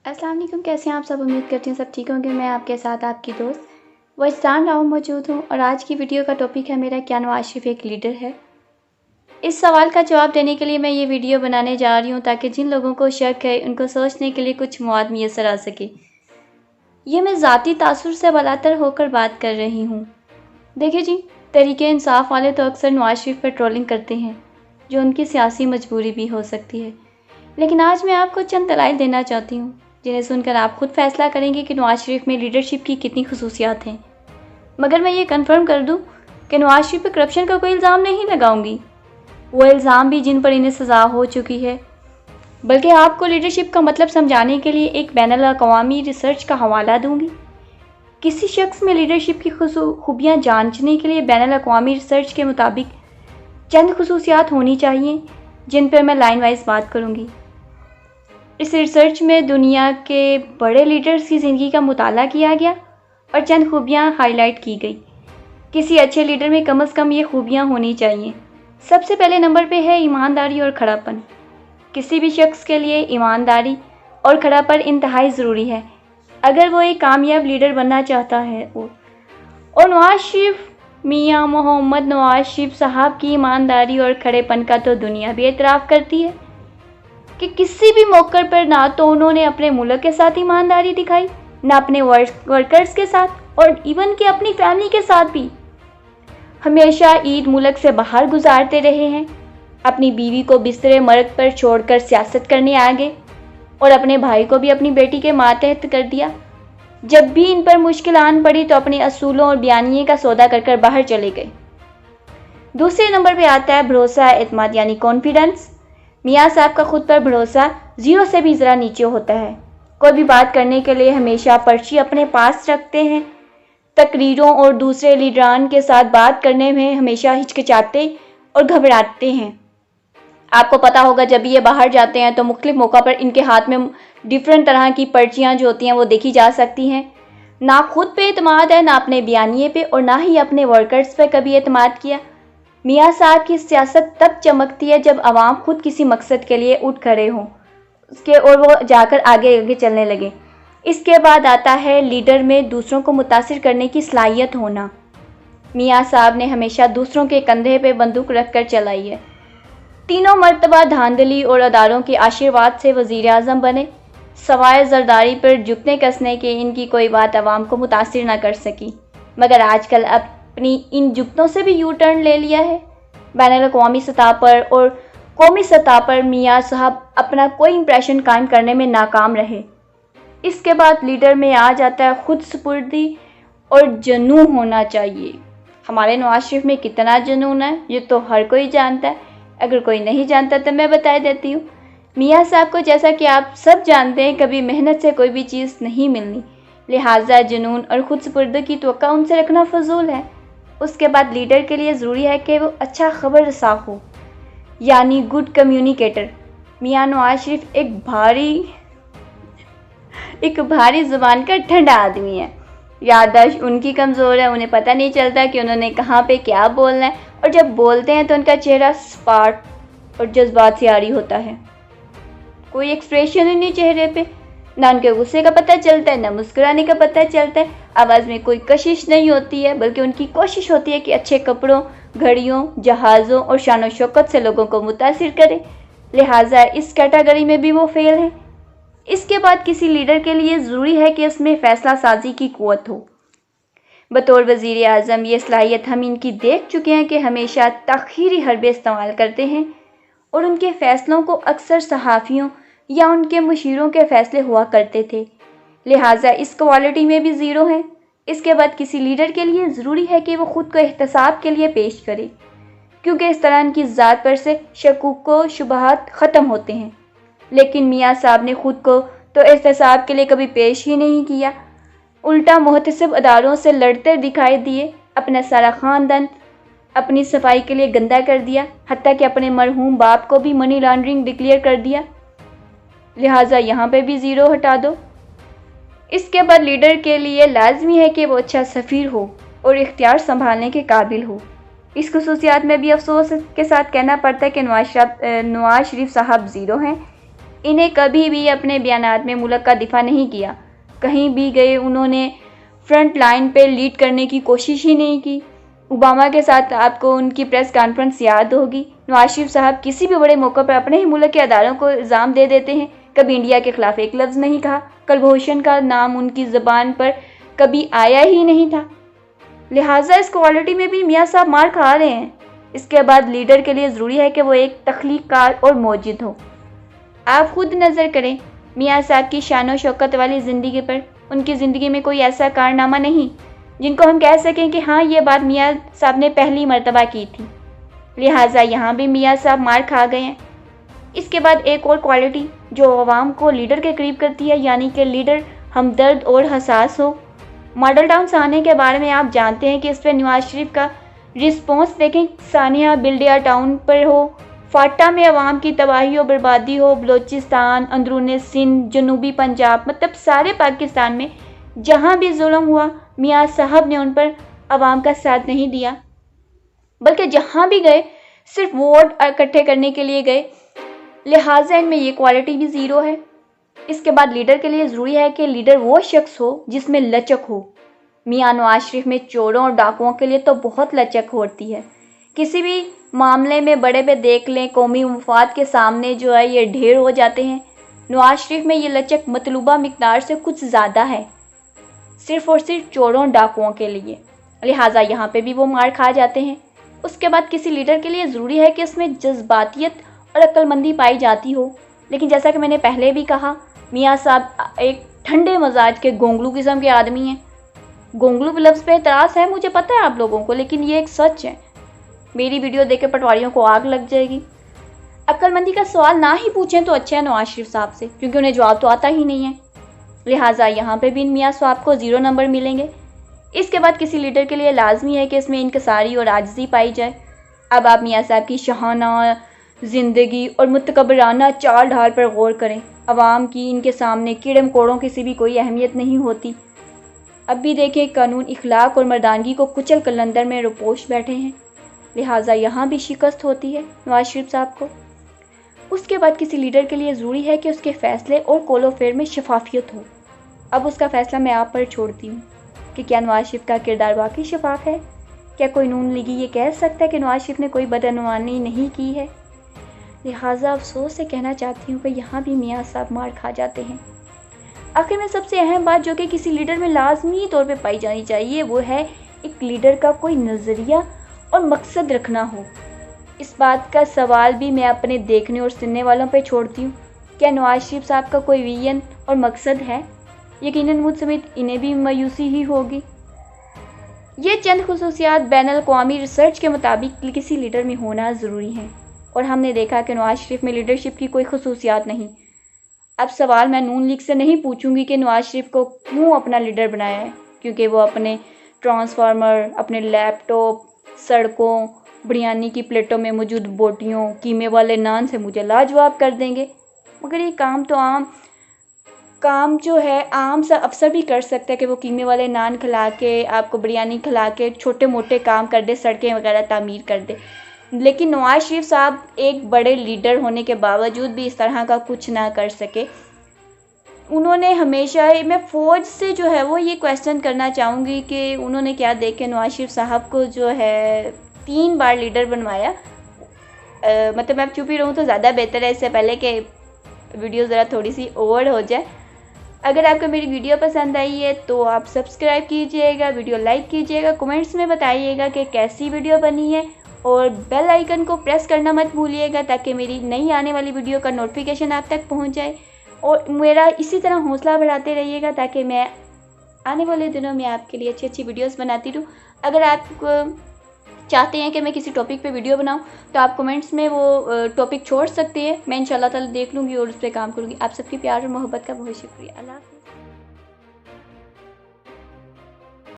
अस्सलाम वालेकुम, कैसे हैं आप सब। उम्मीद करती हूँ सब ठीक होंगे। मैं आपके साथ आपकी दोस्त वजदान राव मौजूद हूँ और आज की वीडियो का टॉपिक है मेरा, क्या नवाज शरीफ एक लीडर है। इस सवाल का जवाब देने के लिए मैं ये वीडियो बनाने जा रही हूँ ताकि जिन लोगों को शक है उनको सोचने के लिए कुछ मौद मैसर आ सके। ये मैं ज़ाती तासुर से बलातर होकर बात कर रही हूँ। देखिए जी, तहरीके इंसाफ वाले तो अक्सर नवाज शरीफ पर ट्रोलिंग करते हैं, जो उनकी सियासी मजबूरी भी हो सकती है। लेकिन आज मैं आपको चंद दलाइल देना चाहती हूँ जिन्हें सुनकर आप खुद फैसला करेंगे कि नवाज शरीफ में लीडरशिप की कितनी खसूसियात हैं। मगर मैं ये कंफर्म कर दूँ कि नवाज शरीफ पर करप्शन का कोई इल्ज़ाम नहीं लगाऊंगी, वो इल्ज़ाम भी जिन पर इन्हें सज़ा हो चुकी है। बल्कि आपको लीडरशिप का मतलब समझाने के लिए एक बैनुल अक़वामी रिसर्च का हवाला दूंगी। किसी शख्स में लीडरशिप की खूबियाँ जांचने के लिए बैनुल अक़वामी रिसर्च के मुताबिक चंद खसूसियात होनी चाहिए, जिन पर मैं लाइन वाइज बात करूँगी। इस रिसर्च में दुनिया के बड़े लीडर्स की ज़िंदगी का मुताला किया गया और चंद खूबियाँ हाईलाइट की गई। किसी अच्छे लीडर में कम से कम ये खूबियाँ होनी चाहिए। सबसे पहले नंबर पे है ईमानदारी और खड़ापन। किसी भी शख्स के लिए ईमानदारी और खड़ापन इंतहाई ज़रूरी है अगर वो एक कामयाब लीडर बनना चाहता है। और नवाज शरीफ, मियाँ मोहम्मद नवाज शरीफ साहब की ईमानदारी और खड़ेपन का तो दुनिया भी एतराफ़ करती है कि किसी भी मौके पर ना तो उन्होंने अपने मुल्क के साथ ईमानदारी दिखाई, ना अपने वर्कर्स के साथ और इवन कि अपनी फैमिली के साथ भी। हमेशा ईद मुल्क से बाहर गुजारते रहे हैं, अपनी बीवी को बिस्तरे मर्ग पर छोड़कर सियासत करने आ गए और अपने भाई को भी अपनी बेटी के मातहत कर दिया। जब भी इन पर मुश्किल आन पड़ी तो अपने असूलों और बयानिए का सौदा कर बाहर चले गए। दूसरे नंबर पे आता है भरोसा, एतमाद यानी कॉन्फिडेंस। मियाँ साहब का खुद पर भरोसा ज़ीरो से भी ज़रा नीचे होता है। कोई भी बात करने के लिए हमेशा पर्ची अपने पास रखते हैं। तकरीरों और दूसरे लीडरान के साथ बात करने में हमेशा हिचकिचाते और घबराते हैं। आपको पता होगा जब ये बाहर जाते हैं तो मुख्तलिफ मौक़ों पर इनके हाथ में डिफरेंट तरह की पर्चियाँ जो होती हैं वो देखी जा सकती हैं। ना खुद पे एतमाद है, ना अपने बयानिए पे और ना ही अपने वर्कर्स पे कभी एतमाद किया। मियाँ साहब की सियासत तब चमकती है जब आवाम खुद किसी मकसद के लिए उठ खड़े हों उसके और वो जाकर आगे आगे चलने लगे। इसके बाद आता है लीडर में दूसरों को मुतासिर करने की सलाहियत होना। मियाँ साहब ने हमेशा दूसरों के कंधे पे बंदूक रख कर चलाई है। तीनों मरतबा धांधली और अदारों के आशीर्वाद से वज़ीर आज़म बने। सवाए ज़रदारी पर झुकने कसने के इनकी कोई बात आवाम को मुतासिर ना कर सकी। मगर आजकल अपनी इन जुगतों से भी यू टर्न ले लिया है। बैनुल अक़वामी सतह पर और कौमी सतह पर मियाँ साहब अपना कोई इंप्रेशन कायम करने में नाकाम रहे। इसके बाद लीडर में आ जाता है खुद सुपुर्दी और जुनून होना चाहिए। हमारे नवाज शरीफ में कितना जुनून है ये तो हर कोई जानता है। अगर कोई नहीं जानता तो मैं बता देती हूँ। मियाँ साहब को, जैसा कि आप सब जानते हैं, कभी मेहनत से कोई भी चीज़ नहीं मिलनी, लिहाजा जुनून और खुद सुपुर्दी की तवक्को उनसे रखना फजूल है। उसके बाद लीडर के लिए ज़रूरी है कि वो अच्छा खबर रसा हो, यानी गुड कम्युनिकेटर। मियाँ नवाज शरीफ एक भारी ज़ुबान का ठंडा आदमी है। याददाश्त उनकी कमज़ोर है, उन्हें पता नहीं चलता कि उन्होंने कहाँ पे क्या बोलना है और जब बोलते हैं तो उनका चेहरा स्पार्ट और जज्बात से आरी होता है। कोई एक्सप्रेशन ही नहीं चेहरे पे, ना उनके गुस्से का पता चलता है ना मुस्कुराने का पता चलता है। आवाज़ में कोई कशिश नहीं होती है, बल्कि उनकी कोशिश होती है कि अच्छे कपड़ों, घड़ियों, जहाज़ों और शान व शौकत से लोगों को मुतासिर करे। लिहाजा इस कैटेगरी में भी वो फेल है। इसके बाद किसी लीडर के लिए ज़रूरी है कि उसमें फ़ैसला साजी की क़ुव्वत हो। बतौर वज़ीर आज़म ये सलाहियत हम इनकी देख चुके हैं कि हमेशा तख़ीरी हरबे इस्तेमाल करते हैं और उनके फ़ैसलों को अक्सर सहाफ़ियों या उनके मुशीरों के फ़ैसले हुआ करते थे। लिहाजा इस क्वालिटी में भी ज़ीरो है। इसके बाद किसी लीडर के लिए ज़रूरी है कि वो ख़ुद को एहतसाब के लिए पेश करे, क्योंकि इस तरह उनकी ज़ात पर से शकूक व शुबहात ख़त्म होते हैं। लेकिन मियाँ साहब ने ख़ुद को तो एहतसाब के लिए कभी पेश ही नहीं किया, उल्टा मुहतसिब अदारों से लड़ते दिखाई दिए। अपना सारा ख़ानदान अपनी सफाई के लिए गंदा कर दिया, हत्ता कि अपने मरहूम बाप को भी मनी लॉन्ड्रिंग डिक्लेयर कर दिया। लिहाजा यहाँ पे भी ज़ीरो हटा दो। इसके बाद लीडर के लिए लाजमी है कि वो अच्छा सफ़ीर हो और इख्तियार संभालने के काबिल हो। इस खसूसियात में भी अफसोस के साथ कहना पड़ता है कि नवाज शरीफ साहब ज़ीरो हैं। इन्हें कभी भी अपने बयानात में मुल्क का दिफा नहीं किया। कहीं भी गए उन्होंने फ्रंट लाइन पे लीड करने की कोशिश ही नहीं की। ओबामा के साथ आपको उनकी प्रेस कॉन्फ्रेंस याद होगी। नवाज शरीफ साहब किसी भी बड़े मौके पर अपने ही मुल्क के अदारों को इल्ज़ाम दे देते हैं। कभी इंडिया के खिलाफ एक लफ्ज़ नहीं कहा। कुलभूषण का नाम उनकी ज़बान पर कभी आया ही नहीं था। लिहाजा इस क्वालिटी में भी मियाँ साहब मार खा रहे हैं। इसके बाद लीडर के लिए ज़रूरी है कि वो एक तख्लीक़कार और मौजिद हो। आप खुद नज़र करें मियाँ साहब की शान और शौकत वाली ज़िंदगी पर। उनकी ज़िंदगी में कोई ऐसा कारनामा नहीं जिनको हम कह सकें कि हाँ ये बात मियाँ साहब ने पहली मर्तबा की थी। लिहाजा यहाँ भी मियाँ साहब मार खा गए हैं। इसके बाद एक और क्वालिटी जो अवाम को लीडर के करीब करती है, यानी कि लीडर हमदर्द और हसास हो। मॉडल टाउन सानिया के बारे में आप जानते हैं कि इस पर नवाज शरीफ का रिस्पॉन्स देखें। सानिया बिल्डिया टाउन पर हो, फाटा में अवाम की तबाही और बर्बादी हो, बलोचिस्तान, अंदरून सिंध, जनूबी पंजाब, मतलब सारे पाकिस्तान में जहाँ भी जुल्म हुआ मियाँ साहब ने उन पर अवाम का साथ नहीं दिया, बल्कि जहाँ भी गए सिर्फ वोट इकट्ठे करने के लिए गए। लिहाजा इनमें ये क्वालिटी भी ज़ीरो है। इसके बाद लीडर के लिए ज़रूरी है कि लीडर वो शख्स हो जिसमें लचक हो। मियाँ नवाज शरीफ में चोरों और डाकुओं के लिए तो बहुत लचक होती है। किसी भी मामले में बड़े पे देख लें, कौमी मफाद के सामने जो है ये ढेर हो जाते हैं। नवाज शरीफ में ये लचक मतलूबा मिकदार से कुछ ज़्यादा है, सिर्फ़ और सिर्फ चोरों और डाकुओं के लिए। लिहाजा यहाँ पे भी वो मार खा जाते हैं। उसके बाद किसी लीडर के लिए ज़रूरी है कि उसमें जज्बातियत और अक्लमंदी पाई जाती हो। लेकिन जैसा कि मैंने पहले भी कहा, मियाँ साहब एक ठंडे मजाज के गोंगलू किस्म के आदमी हैं। गोंगलू लफ्ज़ पे एतराज़ है, मुझे पता है आप लोगों को, लेकिन ये एक सच है। मेरी वीडियो देख के पटवारियों को आग लग जाएगी। अक्लमंदी का सवाल ना ही पूछें तो अच्छा है नवाज शरीफ साहब से, क्योंकि उन्हें जवाब तो आता ही नहीं है। लिहाजा यहाँ पे भी मियाँ साहब को 0 नंबर मिलेंगे। इसके बाद किसी लीडर के लिए लाजमी है कि इसमें इनकसारी और आजिज़ी पाई जाए। अब आप मियाँ साहब की शहाना ज़िंदगी और मुतकब्बराना चाल ढाल पर गौर करें। अवाम की इनके सामने कीड़े मकोड़ों की सी भी कोई अहमियत नहीं होती। अब भी देखें, कानून, इखलाक और मर्दानगी को कुचल कलंदर में रुपोश बैठे हैं। लिहाजा यहाँ भी शिकस्त होती है नवाज शरीफ साहब को। उसके बाद किसी लीडर के लिए ज़रूरी है कि उसके फ़ैसले और कौलो फेर में शफाफियत हो। अब उसका फ़ैसला मैं आप पर छोड़ती हूँ कि क्या नवाज शरीफ का किरदार वाकई शफाफ है। क्या कोई नून लीगी ये कह सकता है कि नवाज शरीफ ने कोई बदअनवानी नहीं की है। लिहाजा अफसोस से कहना चाहती हूँ कि यहाँ भी मियाँ साहब मार खा जाते हैं। आखिर में सबसे अहम बात जो कि किसी लीडर में लाजमी तौर पे पाई जानी चाहिए, वो है एक लीडर का कोई नज़रिया और मकसद रखना हो। इस बात का सवाल भी मैं अपने देखने और सुनने वालों पे छोड़ती हूँ। क्या नवाज शरीफ साहब का कोई विजन और मकसद है? यकीनन मुझ समेत इन्हें भी मायूसी ही होगी। ये चंद खुसूसियात बैनुल-अक़वामी रिसर्च के मुताबिक किसी लीडर में होना ज़रूरी हैं, और हमने देखा कि नवाज शरीफ में लीडरशिप की कोई खुसूसियात नहीं। अब सवाल मैं नून लीग से नहीं पूछूंगी कि नवाज शरीफ को क्यों अपना लीडर बनाया है, क्योंकि वो अपने ट्रांसफार्मर, अपने लैपटॉप, सड़कों, बिरयानी की प्लेटों में मौजूद बोटियों, कीमे वाले नान से मुझे लाजवाब कर देंगे। मगर ये काम जो है आम सा अफसर भी कर सकता है कि वो कीमे वाले नान खिला के, आपको बिरयानी खिला के छोटे मोटे काम कर दे, सड़कें वगैरह तामीर कर दे। लेकिन नवाज शरीफ साहब एक बड़े लीडर होने के बावजूद भी इस तरह का कुछ ना कर सके। उन्होंने हमेशा, मैं फ़ौज से जो है वो ये क्वेश्चन करना चाहूँगी कि उन्होंने क्या देख के नवाज शरीफ साहब को जो है 3 बार लीडर बनवाया। मतलब मैं चुप ही रहूँ तो ज़्यादा बेहतर है, इससे पहले कि वीडियो ज़रा थोड़ी सी ओवर हो जाए। अगर आपको मेरी वीडियो पसंद आई है तो आप सब्सक्राइब कीजिएगा, वीडियो लाइक कीजिएगा, कमेंट्स में बताइएगा कि कैसी वीडियो बनी है, और बेल आइकन को प्रेस करना मत भूलिएगा ताकि मेरी नई आने वाली वीडियो का नोटिफिकेशन आप तक पहुंच जाए। और मेरा इसी तरह हौसला बढ़ाते रहिएगा ताकि मैं आने वाले दिनों में आपके लिए अच्छी अच्छी वीडियोस बनाती रहूँ। अगर आप चाहते हैं कि मैं किसी टॉपिक पे वीडियो बनाऊं तो आप कमेंट्स में वो टॉपिक छोड़ सकते हैं। मैं इंशाल्लाह ताला देख लूँगी और उस पर काम करूँगी। आप सबकी प्यार और मोहब्बत का बहुत शुक्रिया। अल्लाह हाफ़िज़।